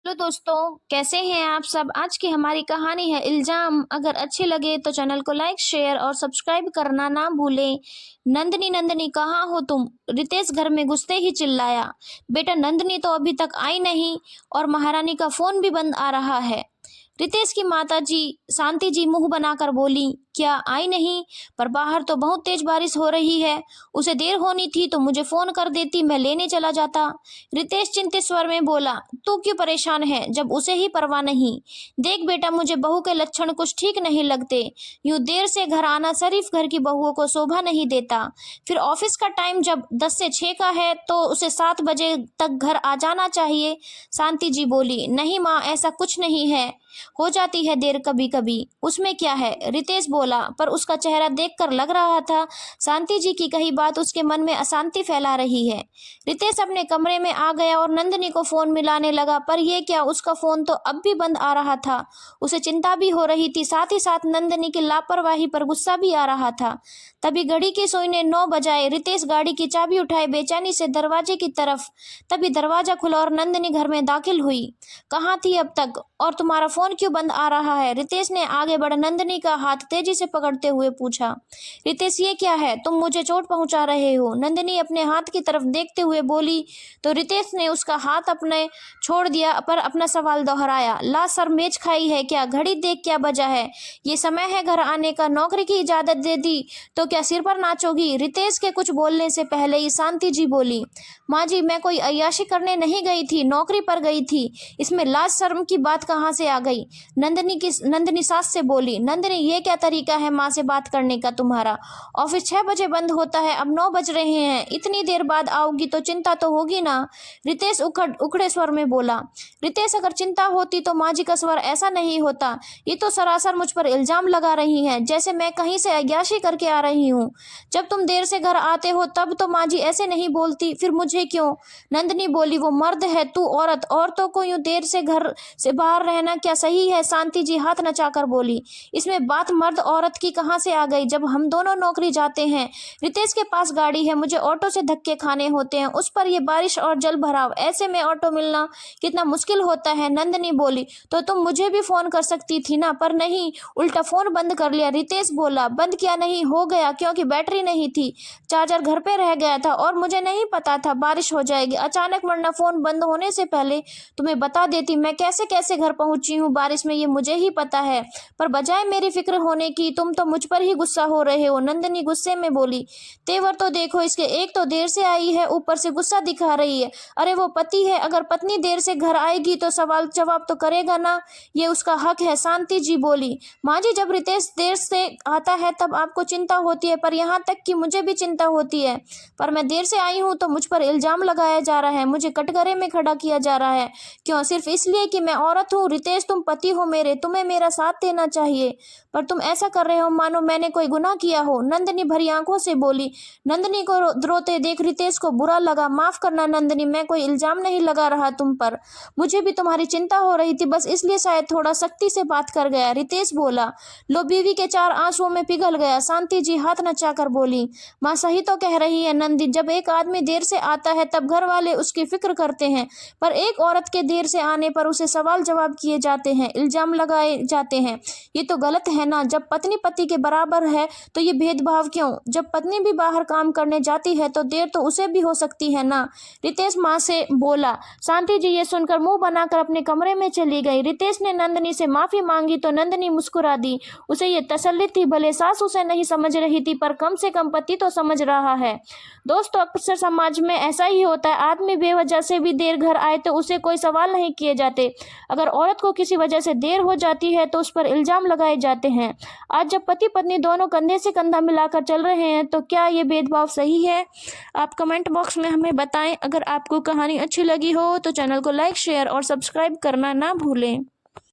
Hello दोस्तों, कैसे हैं आप सब। आज की हमारी कहानी है इल्जाम। अगर अच्छी लगे तो चैनल को लाइक शेयर और सब्सक्राइब करना ना भूलें। नंदनी नंदनी कहाँ हो तुम। रितेश घर में घुसते ही चिल्लाया। बेटा नंदनी तो अभी तक आई नहीं और महारानी का फोन भी बंद आ रहा है। रितेश की माता जी शांति जी मुंह बनाकर बोली, क्या आई नहीं। पर बाहर तो बहुत तेज बारिश हो रही है। उसे देर होनी थी तो मुझे फोन कर देती, मैं लेने चला जाता। रितेश चिंतित स्वर में बोला, तू क्यों परेशान है जब उसे ही परवाह नहीं। देख बेटा, मुझे बहू के लक्षण कुछ ठीक नहीं लगते। यूं देर से घर आना शरीफ घर की बहुओं को शोभा नहीं देता। फिर ऑफिस का टाइम जब 10 से 6 का है तो उसे 7 बजे तक घर आ जाना चाहिए। शांति जी बोली, नहीं माँ, ऐसा कुछ नहीं है, हो जाती है देर कभी कभी, उसमें क्या है। रितेश बोला, पर उसका चेहरा देखकर लग रहा था शांति जी की कही बात उसके मन में अशांति फैला रही है। रितेश अपने कमरे में आ गया और नंदनी को फोन मिलाने लगा, पर यह क्या, उसका फोन तो अब भी बंद आ रहा था। उसे चिंता भी हो रही थी, साथ ही साथ नंदनी की लापरवाही पर गुस्सा भी आ रहा था। तभी घड़ी की सुई ने 9 बजाए। रितेश गाड़ी की चाबी उठाए बेचैनी से दरवाजे की तरफ। तभी दरवाजा खुला और नंदनी घर में दाखिल हुई। कहाँ थी अब तक, और तुम्हारा फोन क्यों बंद आ रहा है। रितेश ने आगे बढ़ नंदनी का हाथ तेजी से पकड़ते हुए पूछा। रितेश, ये क्या है, तुम मुझे चोट पहुंचा रहे हो। नंदनी अपने हाथ की तरफ देखते हुए बोली तो रितेश ने उसका हाथ अपने छोड़ दिया, पर अपना सवाल दोहराया। ला सर, मेज खाई है क्या, घड़ी देख क्या बजा है, ये समय है घर आने का। नौकरी की इजाजत दे दी तो क्या सिर पर नाचोगी। रितेश के कुछ बोलने से पहले ही शांति जी बोली, माँ जी, मैं कोई अय्याशी करने नहीं गई थी, नौकरी पर गई थी, इसमें लाज शर्म की बात कहाँ से आ गई। नंदनी सास से बोली। नंदनी, ये क्या तरीका है माँ से बात करने का तुम्हारा। ऑफिस 6 बजे बंद होता है, अब 9 बज रहे हैं, इतनी देर बाद आओगी तो चिंता तो होगी ना। रितेश उखड़े स्वर में बोला। रितेश, अगर चिंता होती तो माँ जी का स्वर ऐसा नहीं होता। ये तो सरासर मुझ पर इल्जाम लगा रही हैं, जैसे मैं कहीं से अय्याशी करके आ रही हूँ। जब तुम देर से घर आते हो तब तो माँ जी ऐसे नहीं बोलती, फिर मुझे क्यों। नंदनी बोली, वो मर्द है, तू औरत, औरतों को यूं देर से घर से बाहर रहना क्या सही है। शांति जी हाथ नचाकर बोली, इसमें बात मर्द औरत की कहाँ से आ गई, जब हम दोनों नौकरी जाते हैं। रितेश के पास गाड़ी है, मुझे ऑटो से धक्के खाने होते हैं, उस पर ये बारिश और जल भराव, ऐसे में ऑटो मिलना कितना मुश्किल होता है। नंदनी बोली, तो तुम मुझे भी फोन कर सकती थी ना, पर नहीं, उल्टा फोन बंद कर लिया। रितेश बोला, बंद किया नहीं, हो गया, क्योंकि बैटरी नहीं थी, चार्जर घर पे रह गया था और मुझे नहीं पता था बारिश हो जाएगी अचानक, वरना फोन बंद होने से पहले तुम्हें बता देती। मैं कैसे कैसे घर पहुंची हूँ बारिश में, ये मुझे ही पता है, पर बजाय मेरी फिक्र होने की तुम तो मुझ पर ही गुस्सा हो रहे हो। नंदनी गुस्से में बोली, तेवर तो देखो इसके, एक तो देर से आई है, ऊपर से गुस्सा दिखा रही है। अरे वो पति है, अगर पत्नी देर से घर आएगी तो सवाल जवाब तो करेगा ना, ये उसका हक है। शांति जी बोली, माँ जी, जब रितेश देर से आता है तब आपको चिंता होती है, पर यहाँ तक कि मुझे भी चिंता होती है, पर मैं देर से आई हूँ तो मुझ पर इल्जाम लगाया जा रहा है, मुझे कटघरे में खड़ा किया जा रहा है। क्यों, सिर्फ इसलिए कि मैं औरत हूँ। रितेश, तुम पति हो मेरे, तुम्हें मेरा साथ देना चाहिए, पर तुम ऐसा कर रहे हो मानो मैंने कोई गुनाह किया हो। नंदनी भरी आंखों से बोली। नंदनी को रोते देख रितेश को बुरा लगा। माफ करना नंदनी, मैं कोई इल्जाम नहीं लगा रहा तुम पर, मुझे भी तुम्हारी चिंता हो रही थी, बस इसलिए शायद थोड़ा सख्ती से बात कर गया। रितेश बोला। लो, बीवी के 4 आंसुओं में पिघल गया। शांति जी हाथ नचाकर बोली, माँ सही तो कह रही है नंदी, जब एक आदमी देर से आता है तब घर वाले उसकी फिक्र करते हैं, पर एक औरत के देर से आने पर उसे सवाल जवाब किए जाते हैं, इल्जाम लगाए जाते हैं। ये तो गलत है ना। जब पत्नी पति के बराबर है तो ये भेदभाव क्यों। जब पत्नी भी बाहर काम करने जाती है तो देर तो उसे भी हो सकती है ना। रितेश माँ से बोला। शांति जी ये सुनकर मुंह बनाकर अपने कमरे में चली गई। रितेश ने नंदनी से माफी मांगी तो नंदनी मुस्कुरा दी। उसे ये तसल्ली थी, भले सास उसे नहीं समझ रही थी, पर कम से कम पति तो समझ रहा है। दोस्तों, अक्सर समाज में ऐसा ही होता है, आदमी बेवजह से भी देर घर आए तो उसे कोई सवाल नहीं किए जाते, अगर औरत को किसी वजह से देर हो जाती है तो उस पर इल्जाम लगाए जाते हैं। आज जब पति पत्नी दोनों कंधे से कंधा मिलाकर चल रहे हैं तो क्या ये भेदभाव सही है। आप कमेंट बॉक्स में हमें बताएं। अगर आपको कहानी अच्छी लगी हो तो चैनल को लाइक शेयर और सब्सक्राइब करना ना भूलें।